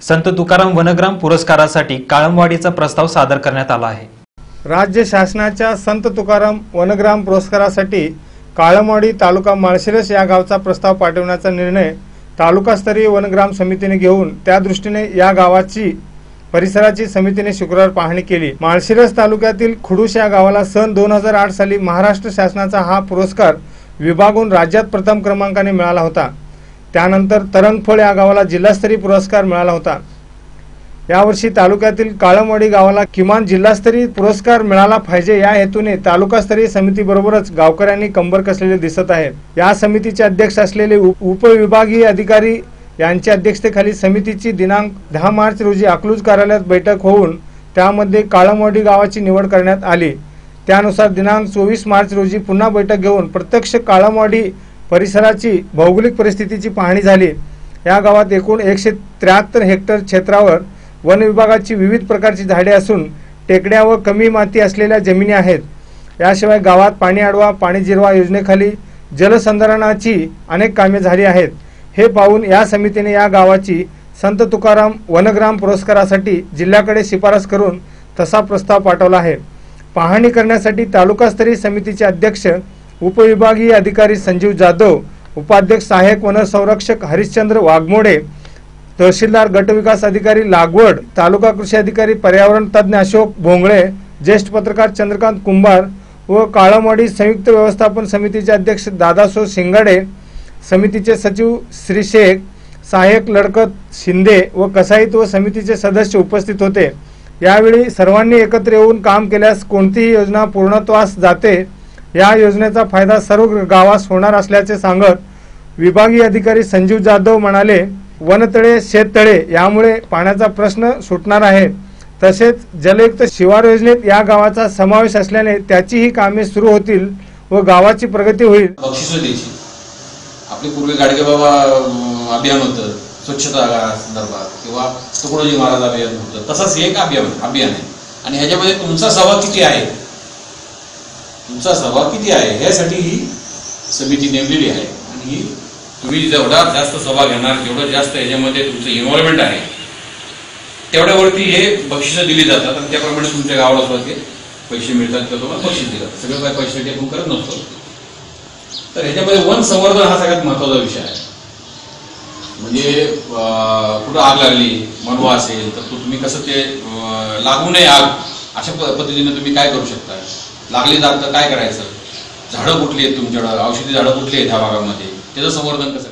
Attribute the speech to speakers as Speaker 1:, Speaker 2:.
Speaker 1: संत Tukaram one gram पुरस्कारासाठी काळमवाडीचा प्रस्ताव सादर करण्यात आला आहे।
Speaker 2: राज्य शासनाच्या संत तुकाराम वनग्राम पुरस्कारासाठी काळमवाडी तालुका माळशिरस या गावचा प्रस्ताव पाठवण्याचा निर्णय तालुकास्तरीय वनग्राम समितीने घेऊन त्या दृष्टीने या गावाची परिसराची समितीने शुक्रवार पाहणी केली। माळशिरस तालुक्यातील खुडूस या गावाला सन 2008 साली महाराष्ट्र शासनाचा हा पुरस्कार विभागून राज्यात प्रथम क्रमांकाने मिळाला होता। त्यानंतर तरंगफळ या गावाला जिल्हास्तरीय पुरस्कार मिळाला होता। यावर्षी तालुक्यातील काळमवाडी गावाला किमान जिल्हास्तरीय पुरस्कार मिळाला पाहिजे या हेतूने तालुकास्तरीय समितीबरोबरच गावकऱ्यांनी कंबर कसलेले दिसत आहे। या समितीचे अध्यक्ष असलेले उपविभागीय अधिकारी यांच्या अध्यक्षतेखाली समितीची दिनांक 10 मार्च रोजी अकलूज कार्यालयात बैठक होऊन त्यामध्ये काळमवाडी गावाची निवड करण्यात आली। त्यानुसार दिनांक 24 मार्च रोजी पुन्हा बैठक घेऊन प्रत्यक्ष काळमवाडी परिसराची भौगोलिक परिस्थितीची पाहणी झाली। या गावात एकूण 173 हेक्टर क्षेत्रावर वन विभागाची विविध प्रकारची झाडे असून टेकड्या व कमी माती असलेल्या जमिनी आहेत। याशिवाय गावात पाणी अडवा पाणी जिरवा योजनेखाली जलसंधारणाची अनेक कामे झाली आहेत। हे पाहून या समितीने या गावाची संत तुकाराम वनग्राम पुरस्कारासाठी जिल्ह्याकडे शिफारस करून तसा प्रस्ताव पाठवला आहे। पाहणी करण्यासाठी तालुकास्तरीय समितीचे अध्यक्ष उपविभागीय अधिकारी संजीव जाधव, उपाध्यक्ष सहाय्यक वनसंरक्षक हरिश्चंद्र वाघमोडे, तहसीलदार गटविकास अधिकारी लागवड, तालुका कृषी अधिकारी पर्यावरण तज्ञ अशोक भोंगळे, ज्येष्ठ पत्रकार चंद्रकांत कुंभार व काळमवाडी संयुक्त व्यवस्थापन समितीचे अध्यक्ष दादासो शिंगाडे, समितीचे सचिव श्री शेख, सहाय्यक लडकत शिंदे व कसाईत व समितीचे सदस्य उपस्थित होते। यावेळी सर्वांनी एकत्र येऊन काम केल्यास कोणतीही योजना पूर्णत्वास जाते। या योजनेचा फायदा सर्व गावास होणार असल्याचे सांगत विभागीय अधिकारी संजीव जाधव म्हणाले, वनतळे शेततळे यामुळे पाण्याचा प्रश्न सुटणार आहे। तसेच जलयुक्त शिवार योजनेत या गावाचा समावेश असल्याने त्याचीही कामे सुरू होतील व गावाची प्रगती होईल।
Speaker 3: आपले पूर्वी गाडगे बाबा अभियान होतं स्वच्छता संदर्भात किंवा तुकडोजी महाराज अभियान होतं, तसंच एक अभियान आहे आणि ह्याच्यामध्ये तुमचा सहभाग किती आहे, यासाठी ही समिती नेमलेली आहे। आणि तुम्ही जेवढा जास्त सहभाग घेणार, जेवढं जास्त याच्यामध्ये तुमचं इन्व्हॉल्वमेंट आहे तेवढ्यावरती हे बक्षिसं दिली जातात आणि त्याप्रमाणे तुमच्या गावाला सुद्धा ते पैसे मिळतात किंवा तुम्हाला बक्षीस दिलं। सगळं काय पैशासाठी आपण करत नसतो। तर ह्याच्यामध्ये वन संवर्धन हा सगळ्यात महत्त्वाचा विषय आहे। म्हणजे कुठं आग लागली, मनवा असेल तर तुम्ही कसं ते लागू नये आग अशा पद्धतीने तुम्ही काय करू शकता, लागली जात तर काय करायचं, झाडं कुठली आहेत तुमच्याकडं, औषधी झाडं कुठली आहेत ह्या भागामध्ये, त्याचं संवर्धन कसं